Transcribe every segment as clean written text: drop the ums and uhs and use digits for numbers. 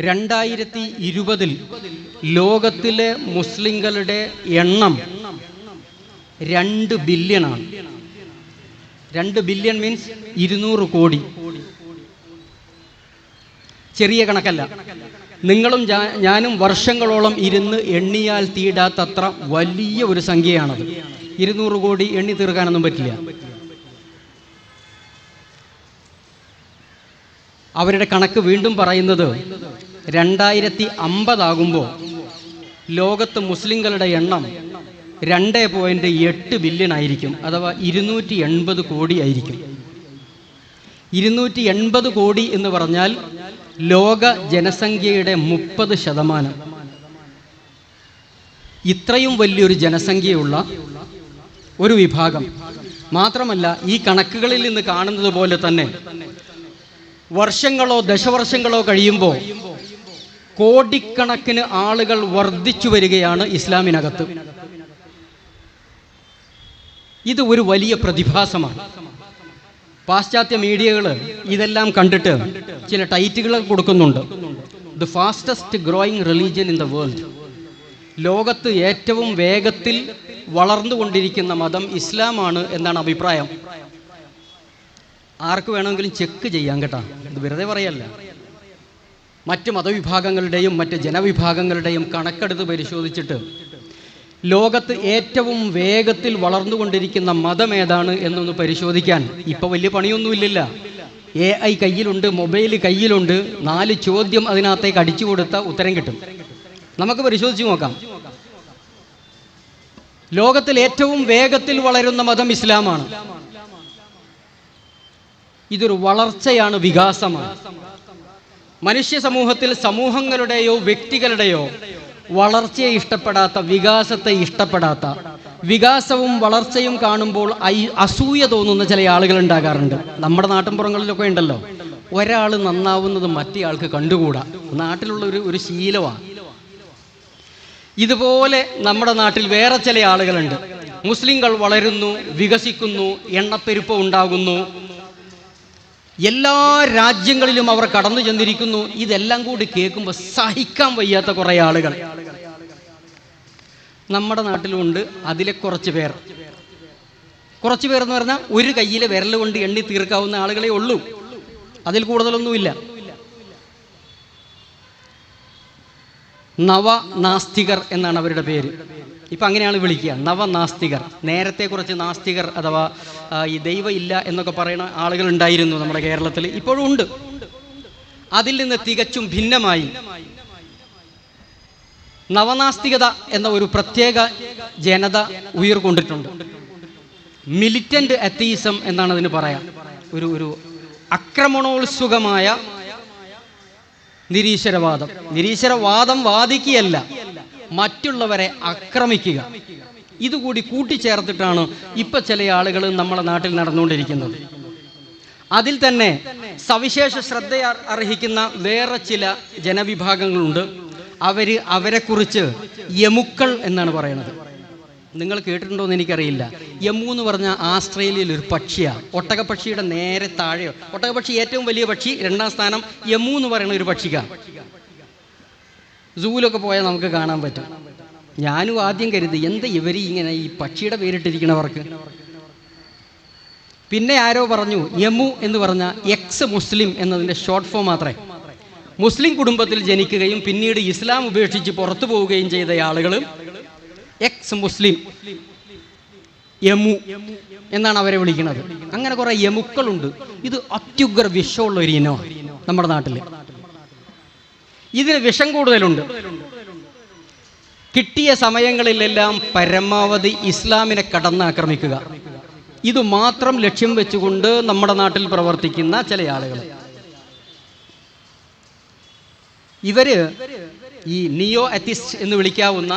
2020 ലോകത്തിലെ മുസ്ലിങ്ങളുടെ എണ്ണം 2 ബില്യണാണ്. 2 ബില്യൺ മീൻസ് 200 കോടി. ചെറിയ കണക്കല്ല. നിങ്ങളും ഞാനും വർഷങ്ങളോളം ഇരുന്ന് എണ്ണിയാൽ തീടാത്തത്ര വലിയ ഒരു സംഖ്യയാണത്. 200 കോടി എണ്ണി തീർക്കാനൊന്നും പറ്റില്ല. അവരുടെ കണക്ക് വീണ്ടും പറയുന്നത് 2050 ആകുമ്പോൾ ലോകത്ത് മുസ്ലിങ്ങളുടെ എണ്ണം 2.8 ബില്യൺ ആയിരിക്കും. അഥവാ 280 കോടി ആയിരിക്കും. 280 കോടി എന്ന് പറഞ്ഞാൽ ലോക ജനസംഖ്യയുടെ 30%. ഇത്രയും വലിയൊരു ജനസംഖ്യയുള്ള ഒരു വിഭാഗം മാത്രമല്ല, ഈ കണക്കുകളിൽ നിന്ന് കാണുന്നത് പോലെ തന്നെ വർഷങ്ങളോ ദശവർഷങ്ങളോ കഴിയുമ്പോൾ കോടിക്കണക്കിന് ആളുകൾ വർദ്ധിച്ചു വരികയാണ് ഇസ്ലാമിനകത്ത്. ഇത് ഒരു വലിയ പ്രതിഭാസമാണ്. പാശ്ചാത്യ മീഡിയകൾ ഇതെല്ലാം കണ്ടിട്ട് ചില ടൈറ്റുകൾ കൊടുക്കുന്നുണ്ട്. The fastest growing religion in the world. ലോകത്ത് ഏറ്റവും വേഗത്തിൽ വളർന്നുകൊണ്ടിരിക്കുന്ന മതം ഇസ്ലാമാണ് എന്നാണ് അഭിപ്രായം. ആർക്ക് വേണമെങ്കിലും ചെക്ക് ചെയ്യാം കേട്ടോ, ഇത് വെറുതെ പറയല്ല. മറ്റ് മതവിഭാഗങ്ങളുടെയും മറ്റ് ജനവിഭാഗങ്ങളുടെയും കണക്കെടുത്ത് പരിശോധിച്ചിട്ട് ലോകത്ത് ഏറ്റവും വേഗത്തിൽ വളർന്നുകൊണ്ടിരിക്കുന്ന മതം ഏതാണ് എന്നൊന്ന് പരിശോധിക്കാൻ ഇപ്പോൾ വലിയ പണിയൊന്നുമില്ല. AI കയ്യിലുണ്ട്, മൊബൈൽ കയ്യിലുണ്ട്. 4 ചോദ്യം അതിനകത്തേക്ക് അടിച്ചു കൊടുത്ത ഉത്തരം കിട്ടും. നമുക്ക് പരിശോധിച്ച് നോക്കാം. ലോകത്തിൽ ഏറ്റവും വേഗത്തിൽ വളരുന്ന മതം ഇസ്ലാമാണ്. ഇതൊരു വളർച്ചയാണ്, വികാസമാണ്. മനുഷ്യ സമൂഹത്തിൽ സമൂഹങ്ങളുടെയോ വ്യക്തികളുടെയോ വളർച്ചയെ ഇഷ്ടപ്പെടാത്ത, വികാസത്തെ ഇഷ്ടപ്പെടാത്ത, വികാസവും വളർച്ചയും കാണുമ്പോൾ അസൂയ തോന്നുന്ന ചില ആളുകൾ ഉണ്ടാകാറുണ്ട്. നമ്മുടെ നാട്ടിൻപുറങ്ങളിലൊക്കെ ഉണ്ടല്ലോ, ഒരാൾ നന്നാവുന്നത് മറ്റേ ആൾക്ക് കണ്ടുകൂടാ. നാട്ടിലുള്ള ഒരു ശീലമാണ്. ഇതുപോലെ നമ്മുടെ നാട്ടിൽ വേറെ ചില ആളുകളുണ്ട്. മുസ്ലിങ്ങൾ വളരുന്നു, വികസിക്കുന്നു, എണ്ണപ്പെരുപ്പം ഉണ്ടാകുന്നു, എല്ലാ രാജ്യങ്ങളിലും അവർ കടന്നു ചെന്നിരിക്കുന്നു. ഇതെല്ലാം കൂടി കേൾക്കുമ്പോൾ സഹിക്കാൻ വയ്യാത്ത കുറേ ആളുകൾ നമ്മുടെ നാട്ടിലുണ്ട്. അതിലെ കുറച്ച് പേർ എന്ന് പറഞ്ഞാൽ ഒരു കയ്യിലെ വിരൽ കൊണ്ട് എണ്ണി തീർക്കാവുന്ന ആളുകളെ ഉള്ളൂ. അതിൽ കൂടുതലൊന്നുമില്ല. നവനാസ്തികർ എന്നാണ് അവരുടെ പേര്. ഇപ്പം അങ്ങനെയാണ് വിളിക്കുക, നവനാസ്തികർ. നേരത്തെ കുറച്ച് നാസ്തികർ അഥവാ ഈ ദൈവം ഇല്ല എന്നൊക്കെ പറയുന്ന ആളുകൾ ഉണ്ടായിരുന്നു നമ്മുടെ കേരളത്തിൽ, ഇപ്പോഴും ഉണ്ട്. അതിൽ നിന്ന് തികച്ചും ഭിന്നമായി നവനാസ്തികത എന്ന ഒരു പ്രത്യേക ജനത ഉയർക്കൊണ്ടിട്ടുണ്ട്. മിലിറ്റന്റ് അത്തീസം എന്നാണ് അതിന് പറയാം. ഒരു ആക്രമണോത്സുകമായ നിരീശ്വരവാദം വാദിക്കുകയല്ല, മറ്റുള്ളവരെ ആക്രമിക്കുക. ഇതുകൂടി കൂട്ടിച്ചേർത്തിട്ടാണ് ഇപ്പൊ ചില ആളുകൾ നമ്മുടെ നാട്ടിൽ നടന്നുകൊണ്ടിരിക്കുന്നത്. അതിൽ തന്നെ സവിശേഷ ശ്രദ്ധ അർഹിക്കുന്ന വേറെ ചില ജനവിഭാഗങ്ങളുണ്ട്. അവരെക്കുറിച്ച് യമുക്കൾ എന്നാണ് പറയുന്നത്. നിങ്ങൾ കേട്ടിട്ടുണ്ടോ എന്ന് എനിക്കറിയില്ല. യമു എന്ന് പറഞ്ഞാൽ ആസ്ട്രേലിയയിൽ ഒരു പക്ഷിയാണ്. ഒട്ടകപ്പക്ഷിയുടെ നേരെ താഴെയോ. ഒട്ടകപ്പക്ഷി ഏറ്റവും വലിയ പക്ഷി, 2ാം സ്ഥാനം യമു എന്ന് പറയുന്ന ഒരു പക്ഷിക്കാണ്. സൂവിലൊക്കെ പോയാൽ നമുക്ക് കാണാൻ പറ്റും. ഞാനും ആദ്യം കരുതി എന്താ ഇവർ ഇങ്ങനെ ഈ പക്ഷിയുടെ പേരിട്ടിരിക്കണവർക്ക്. പിന്നെ ആരോ പറഞ്ഞു യമു എന്ന് പറഞ്ഞാൽ എക്സ് മുസ്ലിം എന്നതിൻ്റെ ഷോർട്ട് ഫോം മാത്രമേ. മുസ്ലിം കുടുംബത്തിൽ ജനിക്കുകയും പിന്നീട് ഇസ്ലാം ഉപേക്ഷിച്ച് പുറത്തു പോവുകയും ചെയ്ത ആളുകൾ എക്സ് മുസ്ലിം, യമു എന്നാണ് അവരെ വിളിക്കുന്നത്. അങ്ങനെ കുറെ യമുക്കളുണ്ട്. ഇത് അത്യുഗ്ര വിഷമുള്ള ഒരു ഇനമാണ് നമ്മുടെ നാട്ടിൽ. ഇതിന് വിഷം കൂടുതലുണ്ട്. കിട്ടിയ സമയങ്ങളിലെല്ലാം പരമാവധി ഇസ്ലാമിനെ കടന്നാക്രമിക്കുക, ഇത് മാത്രം ലക്ഷ്യം വെച്ചുകൊണ്ട് നമ്മുടെ നാട്ടിൽ പ്രവർത്തിക്കുന്ന ചില ആളുകൾ. ഇവര് ഈ നിയോ അത്തിസ്റ്റ് എന്ന് വിളിക്കാവുന്ന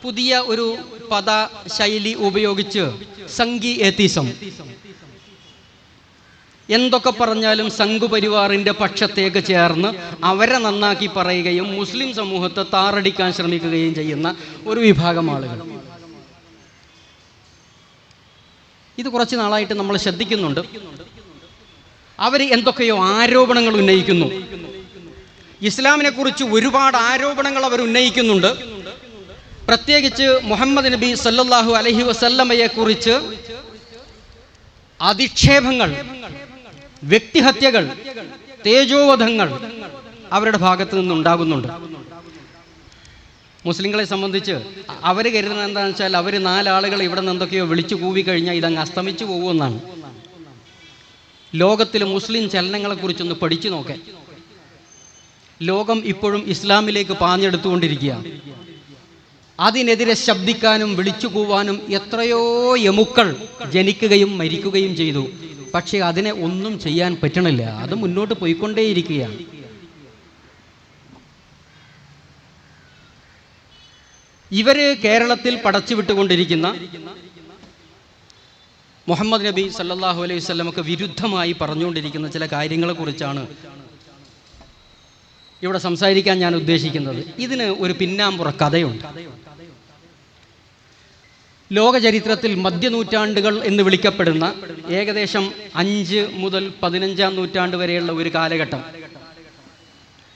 പുതിയ ഒരു പദശൈലി ഉപയോഗിച്ച് സംഘി എത്തിസം, എന്തൊക്കെ പറഞ്ഞാലും സംഘുപരിവാറിന്റെ പക്ഷത്തേക്ക് ചേർന്ന് അവരെ നന്നാക്കി പറയുകയും മുസ്ലിം സമൂഹത്തെ താറടിക്കാൻ ശ്രമിക്കുകയും ചെയ്യുന്ന ഒരു വിഭാഗം ആളുകൾ. ഇത് കുറച്ച് നാളായിട്ട് നമ്മൾ ശ്രദ്ധിക്കുന്നുണ്ട്. അവർ എന്തൊക്കെയോ ആരോപണങ്ങൾ ഉന്നയിക്കുന്നു. ഇസ്ലാമിനെ കുറിച്ച് ഒരുപാട് ആരോപണങ്ങൾ അവർ ഉന്നയിക്കുന്നുണ്ട്. പ്രത്യേകിച്ച് മുഹമ്മദ് നബി സല്ലല്ലാഹു അലൈഹി വസല്ലമയെ കുറിച്ച് അധിക്ഷേപങ്ങൾ, വ്യക്തിഹത്യകൾ, തേജോവധങ്ങൾ അവരുടെ ഭാഗത്ത് നിന്നുണ്ടാകുന്നുണ്ട്. മുസ്ലിങ്ങളെ സംബന്ധിച്ച് അവർ കരുതുന്നത് എന്താണെന്ന് വെച്ചാൽ അവർ 4 ആളുകൾ ഇവിടെ നിന്ന് എന്തൊക്കെയോ വിളിച്ചു കൂവി കഴിഞ്ഞാൽ ഇതങ്ങ് അസ്തമിച്ചു പോകുമെന്നാണ്. ലോകത്തിലെ മുസ്ലിം ചലനങ്ങളെക്കുറിച്ചൊന്ന് പഠിച്ചു നോക്കാൻ. ലോകം ഇപ്പോഴും ഇസ്ലാമിലേക്ക് പാഞ്ഞെടുത്തുകൊണ്ടിരിക്കുകയാണ്. അതിനെതിരെ ശബ്ദിക്കാനും വിളിച്ചു കൂവാനും എത്രയോ എമുക്കൾ ജനിക്കുകയും മരിക്കുകയും ചെയ്തു. പക്ഷേ അതിനെ ഒന്നും ചെയ്യാൻ പറ്റണില്ല. അത് മുന്നോട്ട് പോയിക്കൊണ്ടേയിരിക്കുകയാണ്. ഇവര് കേരളത്തിൽ പടച്ചുവിട്ടുകൊണ്ടിരിക്കുന്ന മുഹമ്മദ് നബി സല്ലല്ലാഹു അലൈഹി വസല്ലമക്ക് വിരുദ്ധമായി പറഞ്ഞുകൊണ്ടിരിക്കുന്ന ചില കാര്യങ്ങളെക്കുറിച്ചാണ് ഇവിടെ സംസാരിക്കാൻ ഞാൻ ഉദ്ദേശിക്കുന്നത്. ഇതിന് ഒരു പിന്നാമ്പുറ കഥയുണ്ട്. ലോക ചരിത്രത്തിൽ മധ്യനൂറ്റാണ്ടുകൾ എന്ന് വിളിക്കപ്പെടുന്ന ഏകദേശം 5 മുതൽ 15-ാം നൂറ്റാണ്ട് വരെയുള്ള ഒരു കാലഘട്ടം,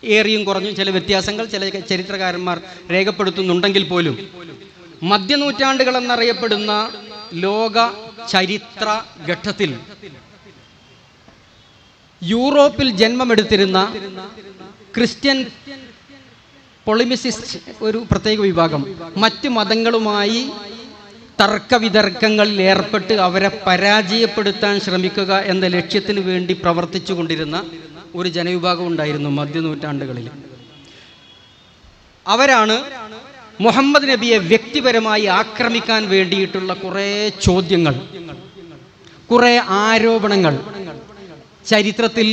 ഏറിയും കുറഞ്ഞും ചില വ്യത്യാസങ്ങൾ ചില ചരിത്രകാരന്മാർ രേഖപ്പെടുത്തുന്നുണ്ടെങ്കിൽ പോലും മധ്യനൂറ്റാണ്ടുകൾ എന്നറിയപ്പെടുന്ന ലോക ചരിത്ര ഘട്ടത്തിൽ യൂറോപ്പിൽ ജന്മമെടുത്തിരുന്ന ക്രിസ്ത്യൻ പൊളിമിസിസ്റ്റ് ഒരു പ്രത്യേക വിഭാഗം മറ്റ് മതങ്ങളുമായി തർക്കവിതർക്കങ്ങളിൽ ഏർപ്പെട്ട് അവരെ പരാജയപ്പെടുത്താൻ ശ്രമിക്കുക എന്ന ലക്ഷ്യത്തിന് വേണ്ടി പ്രവർത്തിച്ചു കൊണ്ടിരുന്ന ഒരു ജനവിഭാഗം ഉണ്ടായിരുന്നു മധ്യനൂറ്റാണ്ടുകളിൽ. അവരാണ് മുഹമ്മദ് നബിയെ വ്യക്തിപരമായി ആക്രമിക്കാൻ വേണ്ടിയിട്ടുള്ള കുറേ ചോദ്യങ്ങൾ, കുറേ ആരോപണങ്ങൾ ചരിത്രത്തിൽ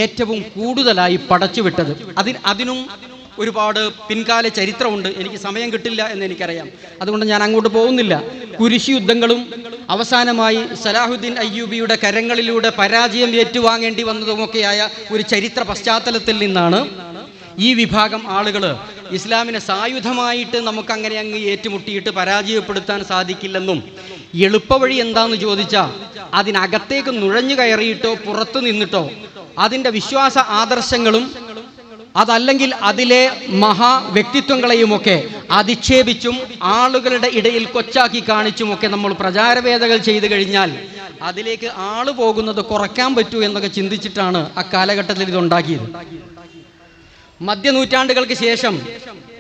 ഏറ്റവും കൂടുതലായി പടച്ചുവിട്ടത്. അതിനും ഒരുപാട് പിൻകാല ചരിത്രമുണ്ട്. എനിക്ക് സമയം കിട്ടില്ല എന്ന് എനിക്കറിയാം, അതുകൊണ്ട് ഞാൻ അങ്ങോട്ട് പോകുന്നില്ല. കുരിശ് യുദ്ധങ്ങളും അവസാനമായി സലാഹുദ്ദീൻ അയ്യൂബിയുടെ കരങ്ങളിലൂടെ പരാജയം ഏറ്റുവാങ്ങേണ്ടി വന്നതുമൊക്കെയായ ഒരു ചരിത്ര പശ്ചാത്തലത്തിൽ നിന്നാണ് ഈ വിഭാഗം ആളുകൾ ഇസ്ലാമിനെ സായുധമായിട്ട് നമുക്കങ്ങനെ അങ്ങ് ഏറ്റുമുട്ടിയിട്ട് പരാജയപ്പെടുത്താൻ സാധിക്കില്ലെന്നും എളുപ്പവഴി എന്താണെന്ന് ചോദിച്ചാൽ അതിനകത്തേക്ക് നുഴഞ്ഞു കയറിയിട്ടോ പുറത്തു നിന്നിട്ടോ അതിൻ്റെ വിശ്വാസ ആദർശങ്ങളും അതല്ലെങ്കിൽ അതിലെ മഹാവ്യക്തിത്വങ്ങളെയുമൊക്കെ അധിക്ഷേപിച്ചും ആളുകളുടെ ഇടയിൽ കൊച്ചാക്കി കാണിച്ചുമൊക്കെ നമ്മൾ പ്രചാരവേദകൾ ചെയ്തു കഴിഞ്ഞാൽ അതിലേക്ക് ആള് പോകുന്നത് കുറയ്ക്കാൻ പറ്റൂ എന്നൊക്കെ ചിന്തിച്ചിട്ടാണ് ആ കാലഘട്ടത്തിൽ ഇതുണ്ടാക്കിയത്. മധ്യനൂറ്റാണ്ടുകൾക്ക് ശേഷം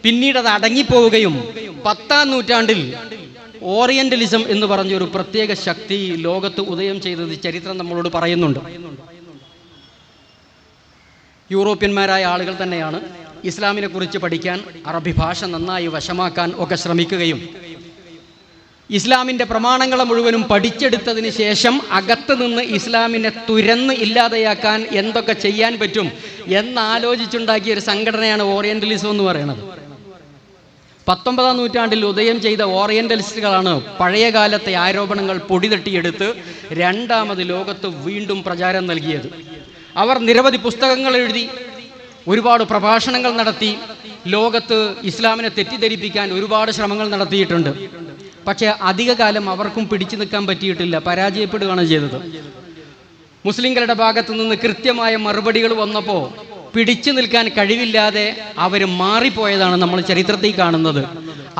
പിന്നീട് അത് അടങ്ങിപ്പോവുകയും 10-ാം നൂറ്റാണ്ടിൽ ഓറിയന്റലിസം എന്ന് പറഞ്ഞൊരു പ്രത്യേക ശക്തി ലോകത്ത് ഉദയം ചെയ്തത് ചരിത്രം നമ്മളോട് പറയുന്നുണ്ട്. യൂറോപ്യന്മാരായ ആളുകൾ തന്നെയാണ് ഇസ്ലാമിനെ കുറിച്ച് പഠിക്കാൻ, അറബി ഭാഷ നന്നായി വശമാക്കാൻ ഒക്കെ ശ്രമിക്കുകയും ഇസ്ലാമിൻ്റെ പ്രമാണങ്ങളെ മുഴുവനും പഠിച്ചെടുത്തതിന് ശേഷം അകത്ത് നിന്ന് ഇസ്ലാമിനെ തുരന്ന് ഇല്ലാതെയാക്കാൻ എന്തൊക്കെ ചെയ്യാൻ പറ്റും എന്നാലോചിച്ചുണ്ടാക്കിയ ഒരു സംഘടനയാണ് ഓറിയന്റലിസം എന്ന് പറയുന്നത്. 19-ാം നൂറ്റാണ്ടിൽ ഉദയം ചെയ്ത ഓറിയന്റലിസ്റ്റുകളാണ് പഴയകാലത്തെ ആരോപണങ്ങൾ പൊടിതട്ടിയെടുത്ത് രണ്ടാമത് ലോകത്ത് വീണ്ടും പ്രചാരം നൽകിയത്. അവർ നിരവധി പുസ്തകങ്ങൾ എഴുതി, ഒരുപാട് പ്രഭാഷണങ്ങൾ നടത്തി, ലോകത്ത് ഇസ്ലാമിനെ തെറ്റിദ്ധരിപ്പിക്കാൻ ഒരുപാട് ശ്രമങ്ങൾ നടത്തിയിട്ടുണ്ട്. പക്ഷേ അധികകാലം അവർക്കും പിടിച്ചു നിൽക്കാൻ പറ്റിയിട്ടില്ല, പരാജയപ്പെടുകയാണ് ചെയ്തത്. മുസ്ലിങ്ങളുടെ ഭാഗത്തു നിന്ന് കൃത്യമായ മറുപടികൾ വന്നപ്പോൾ പിടിച്ചു നിൽക്കാൻ കഴിവില്ലാതെ അവർ മാറിപ്പോയതാണ് നമ്മൾ ചരിത്രത്തിൽ കാണുന്നത്.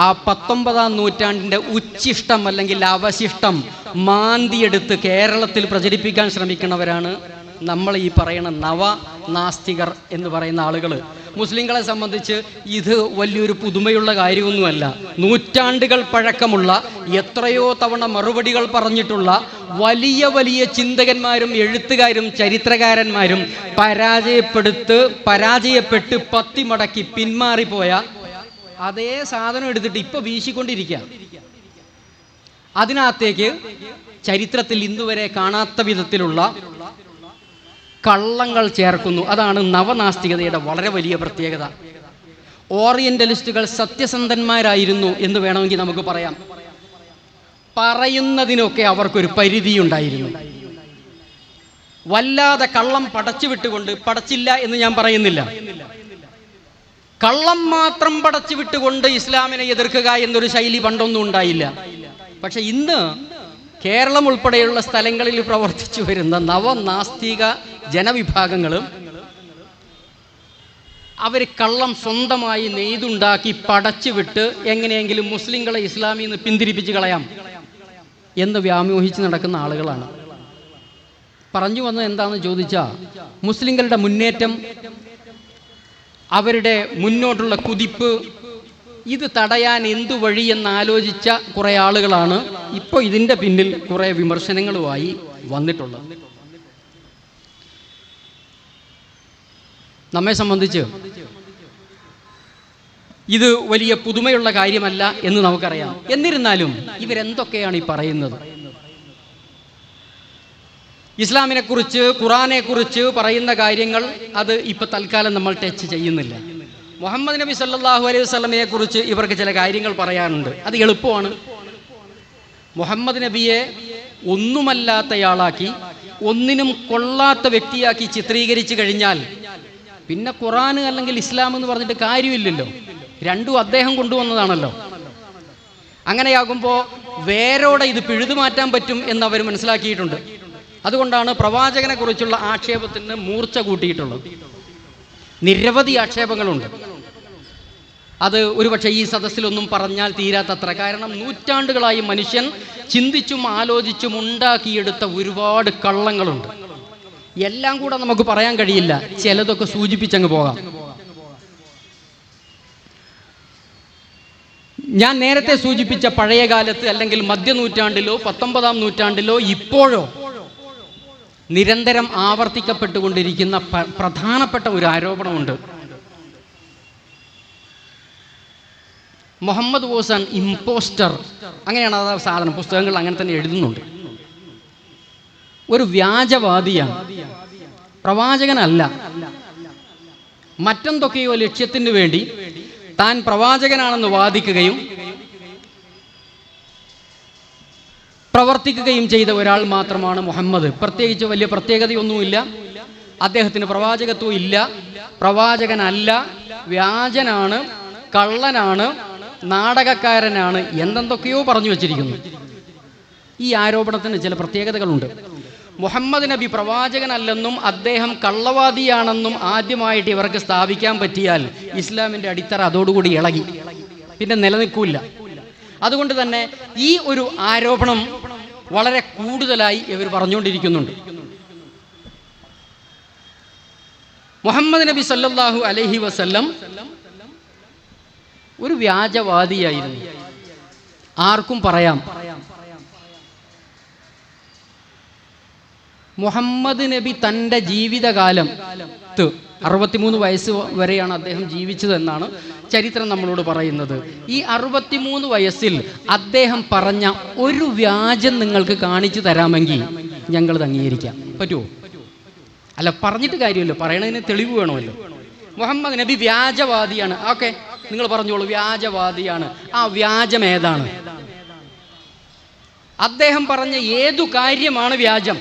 ആ 19-ാം നൂറ്റാണ്ടിൻ്റെ ഉച്ഛിഷ്ടം അല്ലെങ്കിൽ അവശിഷ്ടം മാന്തിയെടുത്ത് കേരളത്തിൽ പ്രചരിപ്പിക്കാൻ ശ്രമിക്കുന്നവരാണ് നമ്മൾ ഈ പറയുന്ന നവനാസ്തികർ എന്ന് പറയുന്ന ആളുകൾ. മുസ്ലിങ്ങളെ സംബന്ധിച്ച് ഇത് വലിയൊരു പുതുമയുള്ള കാര്യമൊന്നുമല്ല. നൂറ്റാണ്ടുകൾ പഴക്കമുള്ള, എത്രയോ തവണ മറുപടികൾ പറഞ്ഞിട്ടുള്ള വലിയ വലിയ ചിന്തകന്മാരും എഴുത്തുകാരും ചരിത്രകാരന്മാരും പരാജയപ്പെട്ട് പത്തിമടക്കി പിന്മാറിപ്പോയ അതേ സാധനം എടുത്തിട്ട് ഇപ്പൊ വീശിക്കൊണ്ടിരിക്കുക. അതിനകത്തേക്ക് ചരിത്രത്തിൽ ഇന്നുവരെ കാണാത്ത വിധത്തിലുള്ള കള്ളങ്ങൾ ചേർക്കുന്നു. അതാണ് നവനാസ്തികതയുടെ വളരെ വലിയ പ്രത്യേകത. ഓറിയന്റലിസ്റ്റുകൾ സത്യസന്ധന്മാരായിരുന്നു എന്ന് വേണമെങ്കിൽ നമുക്ക് പറയാം. പറയുന്നതിനൊക്കെ അവർക്കൊരു പരിധിയുണ്ടായിരുന്നു. വല്ലാതെ കള്ളം പടച്ചില്ല എന്ന് ഞാൻ പറയുന്നില്ല. കള്ളം മാത്രം പടച്ചു വിട്ടുകൊണ്ട് ഇസ്ലാമിനെ എതിർക്കുക എന്നൊരു ശൈലി പണ്ടൊന്നും ഉണ്ടായില്ല. പക്ഷെ ഇന്ന് കേരളം ഉൾപ്പെടെയുള്ള സ്ഥലങ്ങളിൽ പ്രവർത്തിച്ചു വരുന്ന നവനാസ്തിക ജനവിഭാഗങ്ങളും അവർ കള്ളം സ്വന്തമായി നെയ്തുണ്ടാക്കി പടച്ചു വിട്ട് എങ്ങനെയെങ്കിലും മുസ്ലിങ്ങളെ ഇസ്ലാമിൽ നിന്ന് പിന്തിരിപ്പിച്ച് കളയാം എന്ന് വ്യാമോഹിച്ച് നടക്കുന്ന ആളുകളാണ്. പറഞ്ഞു വന്നത് എന്താണെന്ന് ചോദിച്ചാൽ, മുസ്ലിങ്ങളുടെ മുന്നേറ്റം, അവരുടെ മുന്നോട്ടുള്ള കുതിപ്പ്, ഇത് തടയാൻ എന്തു വഴിയെന്നാലോചിച്ച കുറേ ആളുകളാണ് ഇപ്പോൾ ഇതിൻ്റെ പിന്നിൽ കുറേ വിമർശനങ്ങളുമായി വന്നിട്ടുള്ളത്. നമ്മെ സംബന്ധിച്ച് ഇത് വലിയ പുതുമയുള്ള കാര്യമല്ല എന്ന് നമുക്കറിയാം. എന്നിരുന്നാലും ഇവരെന്തൊക്കെയാണ് ഈ പറയുന്നത്? ഇസ്ലാമിനെ കുറിച്ച്, ഖുറാനെ കുറിച്ച് പറയുന്ന കാര്യങ്ങൾ അത് ഇപ്പൊ തൽക്കാലം നമ്മൾ ടച്ച് ചെയ്യുന്നില്ല. മുഹമ്മദ് നബി സല്ലല്ലാഹു അലൈഹി വസല്ലമയെ കുറിച്ച് ഇവർക്ക് ചില കാര്യങ്ങൾ പറയാനുണ്ട്. അത് എളുപ്പമാണ്. മുഹമ്മദ് നബിയെ ഒന്നുമല്ലാത്തയാളാക്കി, ഒന്നിനും കൊള്ളാത്ത വ്യക്തിയാക്കി ചിത്രീകരിച്ചു കഴിഞ്ഞാൽ പിന്നെ ഖുറാൻ അല്ലെങ്കിൽ ഇസ്ലാം എന്ന് പറഞ്ഞിട്ട് കാര്യമില്ലല്ലോ. രണ്ടും അദ്ദേഹം കൊണ്ടുവന്നതാണല്ലോ. അങ്ങനെയാകുമ്പോൾ വേരോടെ ഇത് പിഴുതുമാറ്റാൻ പറ്റും എന്ന് അവർ മനസ്സിലാക്കിയിട്ടുണ്ട്. അതുകൊണ്ടാണ് പ്രവാചകനെ കുറിച്ചുള്ള ആക്ഷേപത്തിന് മൂർച്ച കൂട്ടിയിട്ടുള്ളത്. നിരവധി ആക്ഷേപങ്ങളുണ്ട്. അത് ഒരുപക്ഷെ ഈ സദസ്സിലൊന്നും പറഞ്ഞാൽ തീരാത്തത്ര. കാരണം നൂറ്റാണ്ടുകളായി മനുഷ്യൻ ചിന്തിച്ചും ആലോചിച്ചും ഉണ്ടാക്കിയെടുത്ത ഒരുപാട് കള്ളങ്ങളുണ്ട്. എല്ലാം കൂടെ നമുക്ക് പറയാൻ കഴിയില്ല. ചിലതൊക്കെ സൂചിപ്പിച്ചങ്ങ് പോകാം. ഞാൻ നേരത്തെ സൂചിപ്പിച്ച പഴയ കാലത്ത് അല്ലെങ്കിൽ മധ്യനൂറ്റാണ്ടിലോ 19-ാം നൂറ്റാണ്ടിലോ ഇപ്പോഴോ നിരന്തരം ആവർത്തിക്കപ്പെട്ടുകൊണ്ടിരിക്കുന്ന പ്രധാനപ്പെട്ട ഒരു ആരോപണമുണ്ട്. Muhammad was an impostor. അങ്ങനെയാണ് ആ സാധനം. പുസ്തകങ്ങൾ അങ്ങനെ തന്നെ എഴുതുന്നുണ്ട്. ഒരു വ്യാജവാദിയാണ്, പ്രവാചകനല്ല. മറ്റെന്തൊക്കെയോ ലക്ഷ്യത്തിന് വേണ്ടി താൻ പ്രവാചകനാണെന്ന് വാദിക്കുകയും പ്രവർത്തിക്കുകയും ചെയ്ത ഒരാൾ മാത്രമാണ് മുഹമ്മദ്. പ്രത്യേകിച്ച് വലിയ പ്രത്യേകതയൊന്നുമില്ല. അദ്ദേഹത്തിന് പ്രവാചകത്വം ഇല്ല, പ്രവാചകനല്ല, വ്യാജനാണ്, കള്ളനാണ്, നാടകക്കാരനാണ്, എന്തെന്തൊക്കെയോ പറഞ്ഞു വച്ചിരിക്കുന്നു. ഈ ആരോപണത്തിന് ചില പ്രത്യേകതകളുണ്ട്. മുഹമ്മദ് നബി പ്രവാചകനല്ലെന്നും അദ്ദേഹം കള്ളവാദിയാണെന്നും ആദ്യമായിട്ട് ഇവർക്ക് സ്ഥാപിക്കാൻ പറ്റിയാൽ ഇസ്ലാമിൻ്റെ അടിത്തറ അതോടുകൂടി ഇളകി, പിന്നെ നിലനിൽക്കില്ല. അതുകൊണ്ട് തന്നെ ഈ ഒരു ആരോപണം വളരെ കൂടുതലായി ഇവർ പറഞ്ഞുകൊണ്ടിരിക്കുന്നുണ്ട്. മുഹമ്മദ് നബി സല്ലല്ലാഹു അലൈഹി വസല്ലം ഒരു വ്യാജവാദിയായിരുന്നു. ആർക്കും പറയാം. മുഹമ്മദ് നബി തൻ്റെ ജീവിതകാലം 63 വയസ്സ് വരെയാണ് അദ്ദേഹം ജീവിച്ചതെന്നാണ് ചരിത്രം നമ്മളോട് പറയുന്നത്. ഈ 63 വയസ്സിൽ അദ്ദേഹം പറഞ്ഞ ഒരു വ്യാജം നിങ്ങൾക്ക് കാണിച്ചു തരാമെങ്കിൽ ഞങ്ങളത് അംഗീകരിക്കാം. പറ്റുമോ? അല്ല, പറഞ്ഞിട്ട് കാര്യമല്ലോ, പറയണതിന് തെളിവ് വേണമല്ലോ. മുഹമ്മദ് നബി വ്യാജവാദിയാണ്. ഓക്കെ, നിങ്ങൾ പറഞ്ഞോളൂ, വ്യാജവാദിയാണ്. ആ വ്യാജം ഏതാണ്? അദ്ദേഹം പറഞ്ഞ ഏതു കാര്യമാണ് വ്യാജം?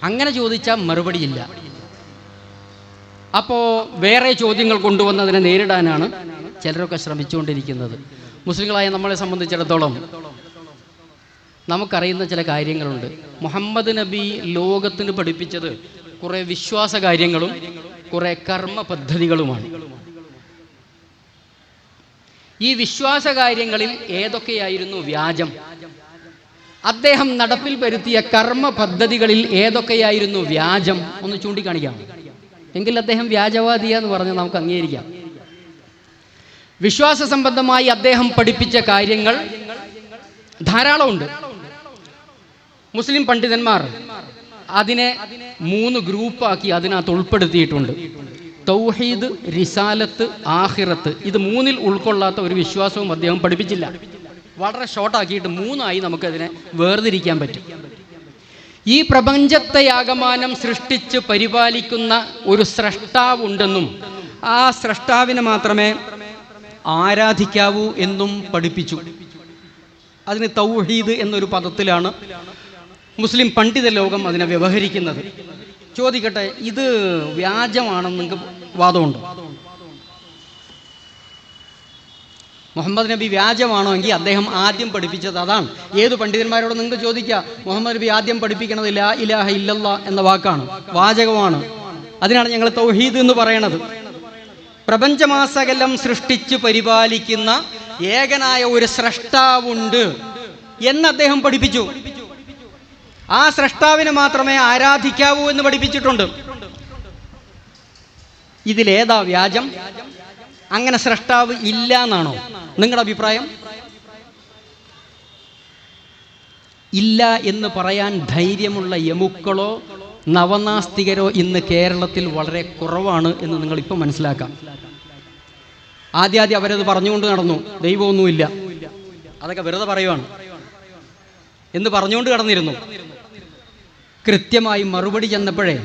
അങ്ങനെ ചോദിച്ചാൽ മറുപടിയില്ല. അപ്പോൾ വേറെ ചോദ്യങ്ങൾ കൊണ്ടുവന്നതിനെ നേരിടാനാണ് ചിലരൊക്കെ ശ്രമിച്ചുകൊണ്ടിരിക്കുന്നത്. മുസ്ലിങ്ങളായ നമ്മളെ സംബന്ധിച്ചിടത്തോളം നമുക്കറിയുന്ന ചില കാര്യങ്ങളുണ്ട്. മുഹമ്മദ് നബി ലോകത്തിന് പഠിപ്പിച്ചത് കുറേ വിശ്വാസ കാര്യങ്ങളും കുറേ കർമ്മ പദ്ധതികളുമാണ്. ഈ വിശ്വാസ കാര്യങ്ങളിൽ ഏതൊക്കെയായിരുന്നു വ്യാജം? അദ്ദേഹം നടപ്പിൽ വരുത്തിയ കർമ്മ പദ്ധതികളിൽ ഏതൊക്കെയായിരുന്നു വ്യാജം? ഒന്ന് ചൂണ്ടിക്കാണിക്കാം. എങ്കിൽ അദ്ദേഹം വ്യാജവാദിയാന്ന് പറഞ്ഞ് നമുക്ക് അംഗീകരിക്കാം. വിശ്വാസ സംബന്ധമായി അദ്ദേഹം പഠിപ്പിച്ച കാര്യങ്ങൾ ധാരാളമുണ്ട്. മുസ്ലിം പണ്ഡിതന്മാർ അതിനെ 3 ഗ്രൂപ്പാക്കി അതിനകത്ത് ഉൾപ്പെടുത്തിയിട്ടുണ്ട്. തൗഹീദ്, റിസാലത്ത്, ആഖിറത്ത്. ഇത് 3-ൽ ഉൾക്കൊള്ളാത്ത ഒരു വിശ്വാസവും അദ്ദേഹം പഠിപ്പിച്ചില്ല. വളരെ ഷോർട്ടാക്കിയിട്ട് 3ആയി നമുക്കതിനെ വേർതിരിക്കാൻ പറ്റും. ഈ പ്രപഞ്ചത്തെയാകമാനം സൃഷ്ടിച്ച് പരിപാലിക്കുന്ന ഒരു സ്രഷ്ടാവുണ്ടെന്നും ആ സ്രഷ്ടാവിനെ മാത്രമേ ആരാധിക്കാവൂ എന്നും പഠിപ്പിച്ചു. അതിന് തൗഹീദ് എന്നൊരു പദത്തിലാണ് മുസ്ലിം പണ്ഡിത ലോകം അതിനെ വ്യവഹരിക്കുന്നത്. ചോദിക്കട്ടെ, ഇത് വ്യാജമാണെന്ന് നിങ്ങൾക്ക് വാദമുണ്ടോ? മുഹമ്മദ് നബി വ്യാജമാണോ എങ്കിൽ അദ്ദേഹം ആദ്യം പഠിപ്പിച്ചത് അതാണ്. ഏത് പണ്ഡിതന്മാരോട് നിങ്ങൾക്ക് ചോദിക്കാം, മുഹമ്മദ് നബി ആദ്യം പഠിപ്പിക്കുന്നത് ലാ ഇലാഹ ഇല്ലല്ലാ എന്ന വാക്കാണ്, വാചകമാണ്. അതിനാണ് ഞങ്ങൾ തൗഹീദ് എന്ന് പറയണത്. പ്രപഞ്ചമാസകലം സൃഷ്ടിച്ചു പരിപാലിക്കുന്ന ഏകനായ ഒരു സ്രഷ്ടാവുണ്ട് എന്ന് അദ്ദേഹം പഠിപ്പിച്ചു. ആ സ്രഷ്ടാവിനെ മാത്രമേ ആരാധിക്കാവൂ എന്ന് പഠിപ്പിച്ചിട്ടുണ്ട്. ഇതിലേതാ വ്യാജം? അങ്ങനെ സ്രഷ്ടാവ് ഇല്ല എന്നാണോ നിങ്ങളുടെ അഭിപ്രായം? ഇല്ല എന്ന് പറയാൻ ധൈര്യമുള്ള യമുക്കളോ നവനാസ്തികരോ ഇന്ന് കേരളത്തിൽ വളരെ കുറവാണ് എന്ന് നിങ്ങളിപ്പോൾ മനസ്സിലാക്കാം. ആദ്യം അവരത് പറഞ്ഞുകൊണ്ട് നടന്നു, ദൈവമൊന്നുമില്ല, അതൊക്കെ വെറുതെ പറയുവാണ് എന്ന് പറഞ്ഞുകൊണ്ട് കടന്നിരുന്നു. കൃത്യമായി മറുപടി ചെന്നപ്പോഴേ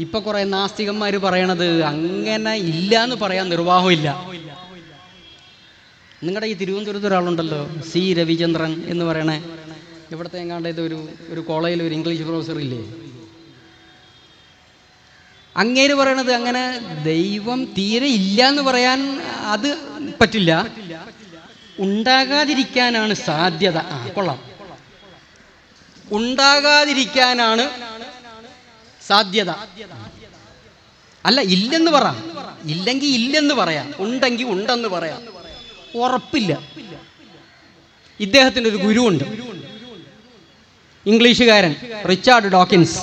ഇപ്പൊ കുറെ നാസ്തികന്മാർ പറയണത് അങ്ങനെ ഇല്ല എന്ന് പറയാൻ നിർവാഹമില്ല. നിങ്ങളുടെ ഈ തിരുവനന്തപുരത്ത് ഒരാളുണ്ടല്ലോ, സി രവിചന്ദ്രൻ എന്ന് പറയണേ, ഇവിടുത്തെ എങ്ങാണ്ട് ഇത് ഒരു കോളേജിൽ ഒരു ഇംഗ്ലീഷ് പ്രൊഫസർ ഇല്ലേ, അങ്ങേര് പറയണത് അങ്ങനെ ദൈവം തീരെ ഇല്ല എന്ന് പറയാൻ അത് പറ്റില്ല, ഉണ്ടാകാതിരിക്കാനാണ് സാധ്യത. കൊള്ളാം, ഉണ്ടാകാതിരിക്കാനാണ് സാധ്യത. അല്ല, ഇല്ലെന്ന് പറ, ഇല്ലെങ്കിൽ ഇല്ലെന്ന് പറയാം, ഉണ്ടെങ്കിൽ ഉണ്ടെന്ന് പറയാം, ഉറപ്പില്ല. ഇദ്ദേഹത്തിൻ്റെ ഒരു ഗുരുവുണ്ട്, ഇംഗ്ലീഷുകാരൻ റിച്ചാർഡ് ഡോക്കിൻസ്.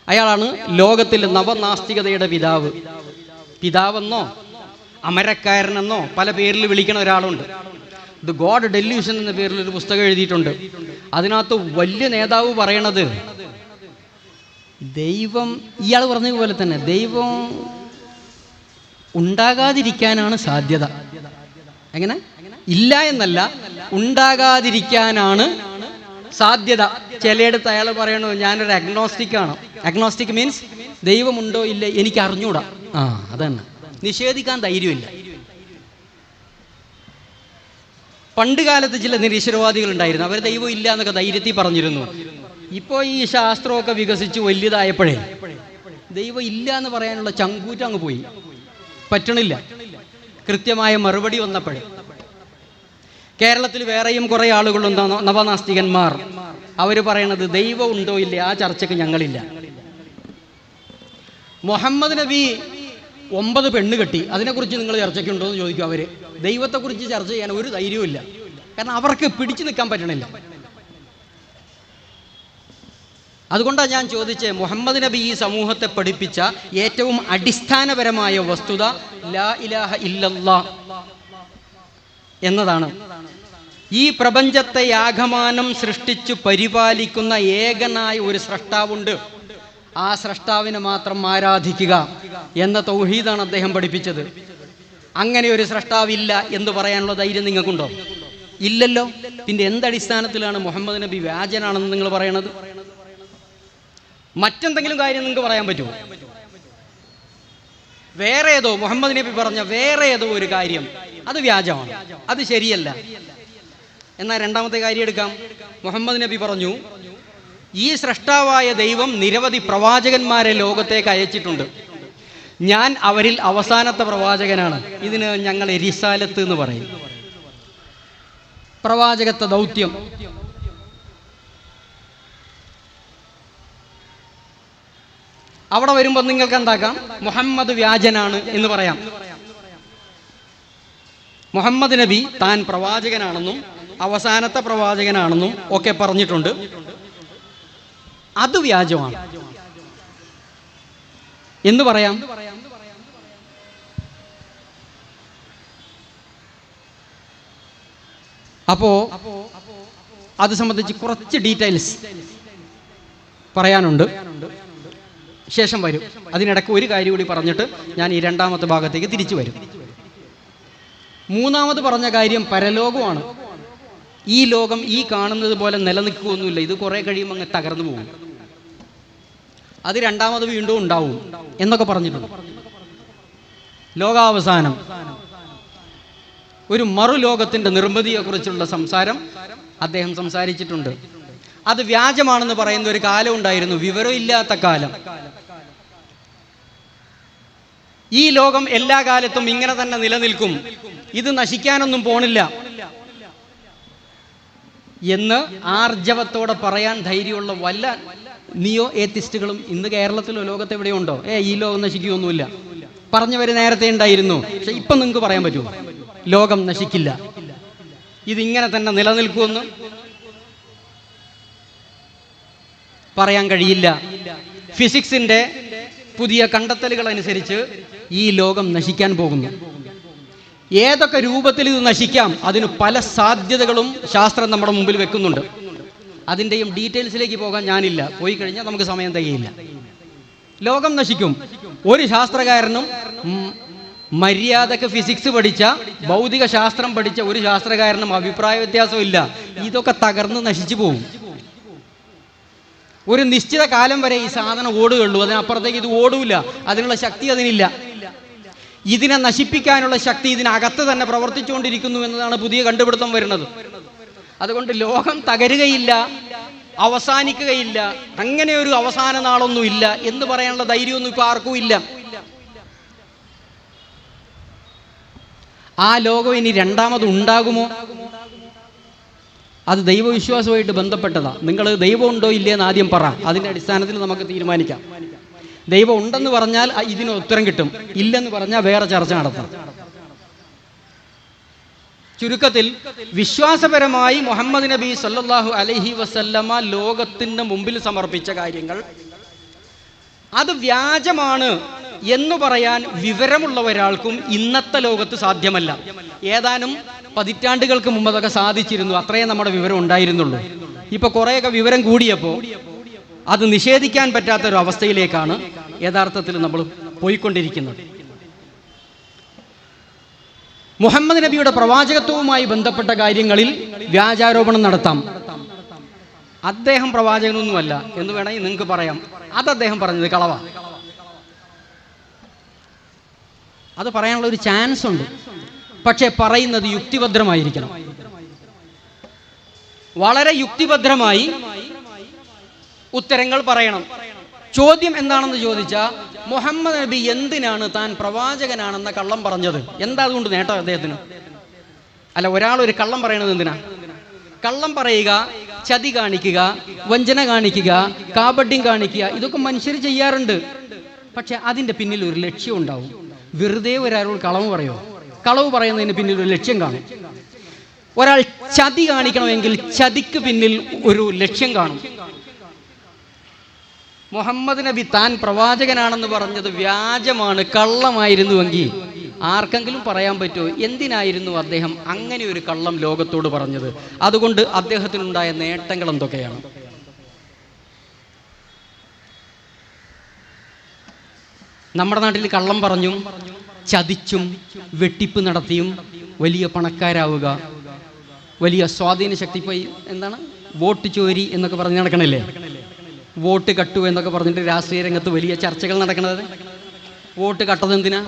അയാളാണ് ലോകത്തിൽ നവനാസ്തികതയുടെ പിതാവ്. പിതാവെന്നോ അമരക്കാരനെന്നോ പല പേരിൽ വിളിക്കണ ഒരാളുണ്ട്. ദ ഗോഡ് ഡെല്യൂഷൻ എന്ന പേരിൽ ഒരു പുസ്തകം എഴുതിയിട്ടുണ്ട്. അതിനകത്ത് വലിയ നേതാവ് പറയണത് ദൈവം, ഇയാൾ പറഞ്ഞതുപോലെ തന്നെ, ദൈവം ഉണ്ടാകാതിരിക്കാനാണ് സാധ്യത. എങ്ങനെ? ഇല്ല എന്നല്ല, ഉണ്ടാകാതിരിക്കാനാണ് സാധ്യത. ചിലയിടത്ത് അയാൾ പറയണു ഞാനൊരു അഗ്നോസ്റ്റിക് ആണ്. അഗ്നോസ്റ്റിക് മീൻസ് ദൈവമുണ്ടോ ഇല്ല എനിക്ക് അറിഞ്ഞൂടാ. അതന്നെ, നിഷേധിക്കാൻ ധൈര്യമില്ല. പണ്ട് കാലത്ത് ചില നിരീശ്വരവാദികൾ ഉണ്ടായിരുന്നു, അവർ ദൈവം ഇല്ല എന്നൊക്കെ ധൈര്യത്തിൽ പറഞ്ഞിരുന്നു. ഇപ്പോൾ ഈ ശാസ്ത്രമൊക്കെ വികസിച്ച് വലിയതായപ്പോഴേ ദൈവം ഇല്ല എന്ന് പറയാനുള്ള ചങ്കൂറ്റം അങ്ങ് പോയി, പറ്റണില്ല. കൃത്യമായ മറുപടി വന്നപ്പോഴേ കേരളത്തിൽ വേറെയും കുറെ ആളുകളുണ്ട്, നവനാസ്തികന്മാർ. അവർ പറയണത് ദൈവം ഉണ്ടോ ഇല്ലേ ആ ചർച്ചയ്ക്ക് ഞങ്ങളില്ല. മുഹമ്മദ് നബി 9 പെണ്ണ് കെട്ടി, അതിനെക്കുറിച്ച് നിങ്ങൾ ചർച്ചയ്ക്കുണ്ടോ എന്ന് ചോദിക്കും. അവർ ദൈവത്തെക്കുറിച്ച് ചർച്ച ചെയ്യാൻ ഒരു ധൈര്യവും ഇല്ല, കാരണം അവർക്ക് പിടിച്ചു നിൽക്കാൻ പറ്റണില്ല. അതുകൊണ്ടാണ് ഞാൻ ചോദിച്ചത്, മുഹമ്മദ് നബി ഈ സമൂഹത്തെ പഠിപ്പിച്ച ഏറ്റവും അടിസ്ഥാനപരമായ വസ്തുത ലാ ഇലാഹ ഇല്ലല്ലാ എന്നതാണ്. ഈ പ്രപഞ്ചത്തെ ആകമാനം സൃഷ്ടിച്ചു പരിപാലിക്കുന്ന ഏകനായ ഒരു സ്രഷ്ടാവുണ്ട്, ആ സ്രഷ്ടാവിനെ മാത്രം ആരാധിക്കുക എന്ന തൗഹീദാണ് അദ്ദേഹം പഠിപ്പിച്ചത്. അങ്ങനെ ഒരു സ്രഷ്ടാവില്ല എന്ന് പറയാനുള്ള ധൈര്യം നിങ്ങൾക്കുണ്ടോ? ഇല്ലല്ലോ. പിന്നെ എന്തടിസ്ഥാനത്തിലാണ് മുഹമ്മദ് നബി വ്യാജനാണെന്ന് നിങ്ങൾ പറയണത്? മറ്റെന്തെങ്കിലും കാര്യം നിങ്ങൾക്ക് പറയാൻ പറ്റുമോ? വേറെ ഏതോ മുഹമ്മദ് നബി പറഞ്ഞ വേറെ ഏതോ ഒരു കാര്യം അത് വ്യാജമാണ്, അത് ശരിയല്ല. എന്നാൽ രണ്ടാമത്തെ കാര്യം എടുക്കാം. മുഹമ്മദ് നബി പറഞ്ഞു, ഈ സ്രഷ്ടാവായ ദൈവം നിരവധി പ്രവാചകന്മാരെ ലോകത്തേക്ക് അയച്ചിട്ടുണ്ട്, ഞാൻ അവരിൽ അവസാനത്തെ പ്രവാചകനാണ്. ഇതിന് ഞങ്ങൾ റിസാലത്ത് എന്ന് പറയും, പ്രവാചകത്വ ദൗത്യം. അവിടെ വരുമ്പോൾ നിങ്ങൾക്ക് എന്താക്കാം, മുഹമ്മദ് വ്യാജനാണ് എന്ന് പറയാം. മുഹമ്മദ് നബി താൻ പ്രവാചകനാണെന്നും അവസാനത്തെ പ്രവാചകനാണെന്നും ഒക്കെ പറഞ്ഞിട്ടുണ്ട്, അത് വ്യാജമാണ് എന്ന് പറയാം. അപ്പോ അത് സംബന്ധിച്ച് കുറച്ച് ഡീറ്റെയിൽസ് പറയാനുണ്ട്, ശേഷം വരും. അതിനിടയ്ക്ക് ഒരു കാര്യം കൂടി പറഞ്ഞിട്ട് ഞാൻ ഈ രണ്ടാമത്തെ ഭാഗത്തേക്ക് തിരിച്ചു വരും. മൂന്നാമത് പറഞ്ഞ കാര്യം പരലോകമാണ്. ഈ ലോകം ഈ കാണുന്നത് പോലെ നിലനിൽക്കുകയൊന്നുമില്ല, ഇത് കുറെ കഴിയുമ്പോൾ അങ്ങ് തകർന്നു പോകും, അത് രണ്ടാമത് വീണ്ടും ഉണ്ടാവും എന്നൊക്കെ പറഞ്ഞിട്ടുണ്ട്. ലോകാവസാനം, ഒരു മറുലോകത്തിന്റെ നിർമ്മിതിയെക്കുറിച്ചുള്ള സംസാരം അദ്ദേഹം സംസാരിച്ചിട്ടുണ്ട്. അത് വ്യാജമാണെന്ന് പറയുന്ന ഒരു കാലം ഉണ്ടായിരുന്നു, വിവരമില്ലാത്ത കാലം. ഈ ലോകം എല്ലാ കാലത്തും ഇങ്ങനെ തന്നെ നിലനിൽക്കും, ഇത് നശിക്കാനൊന്നും പോണില്ല എന്ന് ആർജവത്തോടെ പറയാൻ ധൈര്യമുള്ള വല്ല നിയോ ഏത്തിസ്റ്റുകളും ഇന്ന് കേരളത്തിലോ ലോകത്തെവിടെയോ ഉണ്ടോ? ഈ ലോകം നശിക്കുകയൊന്നുമില്ല പറഞ്ഞവര് നേരത്തെ ഉണ്ടായിരുന്നു. പക്ഷെ ഇപ്പൊ നിങ്ങൾക്ക് പറയാൻ പറ്റുമോ ലോകം നശിക്കില്ല, ഇതിങ്ങനെ തന്നെ നിലനിൽക്കുമെന്ന്? പറയാൻ കഴിയില്ല. ഫിസിക്സിന്റെ പുതിയ കണ്ടെത്തലുകൾ അനുസരിച്ച് ഈ ലോകം നശിക്കാൻ പോകുന്നു. ഏതൊക്കെ രൂപത്തിൽ ഇത് നശിക്കാം, അതിന് പല സാധ്യതകളും ശാസ്ത്രം നമ്മുടെ മുമ്പിൽ വെക്കുന്നുണ്ട്. അതിൻ്റെയും ഡീറ്റെയിൽസിലേക്ക് പോകാൻ ഞാനില്ല, പോയി കഴിഞ്ഞാൽ നമുക്ക് സമയം തികയില്ല. ലോകം നശിക്കും. ഒരു ശാസ്ത്രകാരനും മര്യാദക്ക് ഫിസിക്സ് പഠിച്ച, ഭൗതിക ശാസ്ത്രം പഠിച്ച ഒരു ശാസ്ത്രകാരനും അഭിപ്രായ വ്യത്യാസവും ഇല്ല. ഇതൊക്കെ തകർന്ന് നശിച്ചു പോകും. ഒരു നിശ്ചിത കാലം വരെ ഈ സാധനം ഓടുകയുള്ളൂ, അതിനപ്പുറത്തേക്ക് ഇത് ഓടൂല. അതിനുള്ള ശക്തി അതിനില്ല. ഇതിനെ നശിപ്പിക്കാനുള്ള ശക്തി ഇതിനകത്ത് തന്നെ പ്രവർത്തിച്ചുകൊണ്ടിരിക്കുന്നു എന്നതാണ് പുതിയ കണ്ടുപിടുത്തം വരുന്നത്. അതുകൊണ്ട് ലോകം തകരുകയില്ല, അവസാനിക്കുകയില്ല, അങ്ങനെ ഒരു അവസാന നാളൊന്നും ഇല്ല എന്ന് പറയാനുള്ള ധൈര്യമൊന്നും ഇപ്പൊ ആർക്കും ഇല്ല. ആ ലോകം ഇനി രണ്ടാമത് ഉണ്ടാകുമോ? അത് ദൈവവിശ്വാസമായിട്ട് ബന്ധപ്പെട്ടതാ. നിങ്ങൾ ദൈവം ഉണ്ടോ ഇല്ലേന്ന് ആദ്യം പറ, അതിൻ്റെ അടിസ്ഥാനത്തിൽ നമുക്ക് തീരുമാനിക്കാം. ദൈവം ഉണ്ടെന്ന് പറഞ്ഞാൽ ഇതിന് ഉത്തരം കിട്ടും, ഇല്ലെന്ന് പറഞ്ഞാൽ വേറെ ചർച്ച നടത്താം. ചുരുക്കത്തിൽ വിശ്വാസപരമായി മുഹമ്മദ് നബി സല്ലല്ലാഹു അലൈഹി വസല്ലമ ലോകത്തിന് മുമ്പിൽ സമർപ്പിച്ച കാര്യങ്ങൾ അത് വ്യാജമാണ് എന്ന് പറയാൻ വിവരമുള്ള ഒരാൾക്കും ഇന്നത്തെ ലോകത്ത് സാധ്യമല്ല. ഏതാനും പതിറ്റാണ്ടുകൾക്ക് മുമ്പ് അതൊക്കെ സാധിച്ചിരുന്നു, അത്രയും നമ്മുടെ വിവരം ഉണ്ടായിരുന്നുള്ളൂ. ഇപ്പൊ കുറേയൊക്കെ വിവരം കൂടിയപ്പോൾ അത് നിഷേധിക്കാൻ പറ്റാത്തൊരു അവസ്ഥയിലേക്കാണ് യഥാർത്ഥത്തിൽ നമ്മൾ പോയിക്കൊണ്ടിരിക്കുന്നത്. മുഹമ്മദ് നബിയുടെ പ്രവാചകത്വവുമായി ബന്ധപ്പെട്ട കാര്യങ്ങളിൽ വ്യാജാരോപണം നടത്താം. അദ്ദേഹം പ്രവാചകനൊന്നുമല്ല എന്ന് വേണമെങ്കിൽ നിങ്ങൾക്ക് പറയാം. അത് അദ്ദേഹം പറഞ്ഞത് കളവാ. അത് പറയാനുള്ള ഒരു ചാൻസ് ഉണ്ട്. പക്ഷെ പറയുന്നത് യുക്തിഭദ്രമായിരിക്കണം. വളരെ യുക്തിഭദ്രമായി ഉത്തരങ്ങൾ പറയണം. ചോദ്യം എന്താണെന്ന് ചോദിച്ചാൽ, മുഹമ്മദ് നബി എന്തിനാണ് താൻ പ്രവാചകനാണെന്ന കള്ളം പറഞ്ഞത്? എന്താ അതുകൊണ്ട് നേട്ടം അദ്ദേഹത്തിന്? അല്ല, ഒരാളൊരു കള്ളം പറയണത് എന്തിനാ? കള്ളം പറയുക, ചതി കാണിക്കുക, വഞ്ചന കാണിക്കുക, കാപട്യം കാണിക്കുക, ഇതൊക്കെ മനുഷ്യർ ചെയ്യാറുണ്ട്. പക്ഷെ അതിൻ്റെ പിന്നിൽ ഒരു ലക്ഷ്യം ഉണ്ടാവും. വെറുതെ ഒരാളോട് കളവ് പറയുമോ? കളവ് പറയുന്നതിന് പിന്നിൽ ഒരു ലക്ഷ്യം കാണും. ഒരാൾ ചതി കാണിക്കണമെങ്കിൽ ചതിക്ക് പിന്നിൽ ഒരു ലക്ഷ്യം കാണും. മുഹമ്മദ് നബി താൻ പ്രവാചകനാണെന്ന് പറഞ്ഞത് വ്യാജമാണ്, കള്ളമായിരുന്നുവെങ്കിൽ ആർക്കെങ്കിലും പറയാൻ പറ്റുമോ എന്തിനായിരുന്നു അദ്ദേഹം അങ്ങനെ ഒരു കള്ളം ലോകത്തോട് പറഞ്ഞത്? അതുകൊണ്ട് അദ്ദേഹത്തിനുണ്ടായ നേട്ടങ്ങൾ എന്തൊക്കെയാണ്? നമ്മുടെ നാട്ടിൽ കള്ളം പറഞ്ഞും ചതിച്ചും വെട്ടിപ്പ് നടത്തിയും വലിയ പണക്കാരാവുക, വലിയ സ്വാധീന ശക്തി, ഇപ്പോൾ എന്താണ് വോട്ട് ചോരി എന്നൊക്കെ പറഞ്ഞ് നടക്കണല്ലേ, വോട്ട് കട്ടു എന്നൊക്കെ പറഞ്ഞിട്ട് രാഷ്ട്രീയ രംഗത്ത് വലിയ ചർച്ചകൾ നടക്കുന്നത്. വോട്ട് കട്ടത് എന്തിനാ?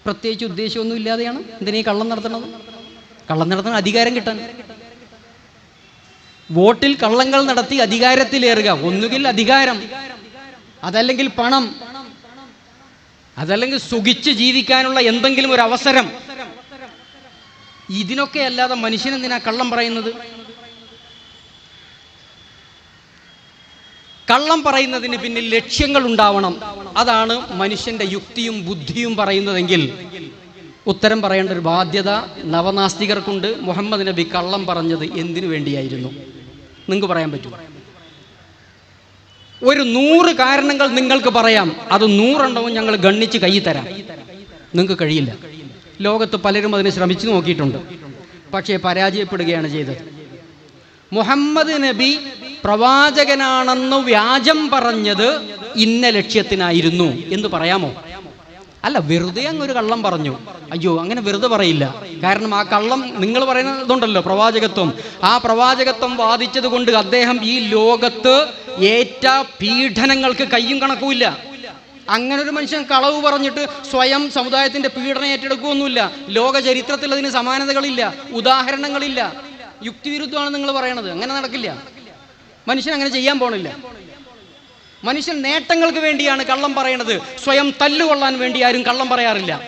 പ്രത്യേകിച്ച് ഉദ്ദേശമൊന്നും ഇല്ലാതെയാണ്. എന്തിനാ ഈ കള്ളം നടത്തുന്നത്? കള്ളം നടത്തുന്ന അധികാരം കിട്ടാൻ. വോട്ടിൽ കള്ളങ്ങൾ നടത്തി അധികാരത്തിലേറുക. ഒന്നുകിൽ അധികാരം, അതല്ലെങ്കിൽ പണം, അതല്ലെങ്കിൽ സുഖിച്ച് ജീവിക്കാനുള്ള എന്തെങ്കിലും ഒരു അവസരം. ഇതിനൊക്കെ അല്ലാതെ മനുഷ്യനെന്തിനാ കള്ളം പറയുന്നത്? കള്ളം പറയുന്നതിന് പിന്നിൽ ലക്ഷ്യങ്ങൾ ഉണ്ടാവണം. അതാണ് മനുഷ്യന്റെ യുക്തിയും ബുദ്ധിയും പറയുന്നതെങ്കിൽ ഉത്തരം പറയേണ്ട ഒരു ബാധ്യത നവനാസ്തികർക്കുണ്ട്. മുഹമ്മദ് നബി കള്ളം പറഞ്ഞത് എന്തിനു വേണ്ടിയായിരുന്നു? നിങ്ങൾക്ക് പറയാൻ പറ്റുമോ? ഒരു 100 കാരണങ്ങൾ നിങ്ങൾക്ക് പറയാം, അത് 100 എണ്ണവും ഞങ്ങൾ ഗണ്ണിച്ച് കൈ തരാം. നിങ്ങൾക്ക് കഴിയില്ല. ലോകത്ത് പലരും അതിന് ശ്രമിച്ചു നോക്കിയിട്ടുണ്ട്, പക്ഷേ പരാജയപ്പെടുകയാണ് ചെയ്തത്. മുഹമ്മദ് നബി പ്രവാചകനാണെന്ന് വ്യാജം പറഞ്ഞത് ഇന്ന ലക്ഷ്യത്തിനായിരുന്നു എന്ന് പറയാമോ? അല്ല, വെറുതെ അങ്ങൊരു കള്ളം പറഞ്ഞു. അയ്യോ, അങ്ങനെ വെറുതെ പറയില്ല. കാരണം ആ കള്ളം നിങ്ങൾ പറയുന്നതുണ്ടല്ലോ പ്രവാചകത്വം. ആ പ്രവാചകത്വം വാദിച്ചത് കൊണ്ട് അദ്ദേഹം ഈ ലോകത്ത് ഏറ്റ പീഡനങ്ങൾക്ക് കയ്യും കണക്കുമില്ല. അങ്ങനെ ഒരു മനുഷ്യൻ കളവ് പറഞ്ഞിട്ട് സ്വയം സമുദായത്തിന്റെ പീഡനം ഏറ്റെടുക്കുകയൊന്നുമില്ല. ലോക ചരിത്രത്തിൽ അതിന് സമാനതകളില്ല, ഉദാഹരണങ്ങളില്ല. യുക്തിവിരുദ്ധമാണ് നിങ്ങൾ പറയണത്. അങ്ങനെ നടക്കില്ല. മനുഷ്യൻ അങ്ങനെ ചെയ്യാൻ പോണില്ല. മനുഷ്യൻ നേട്ടങ്ങൾക്ക് വേണ്ടിയാണ് കള്ളം പറയണത്. സ്വയം തല്ലുകൊള്ളാൻ വേണ്ടി ആരും കള്ളം പറയാറില്ല.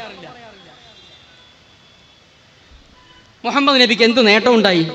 മുഹമ്മദ് നബിക്ക് എന്ത് നേട്ടമുണ്ടായി?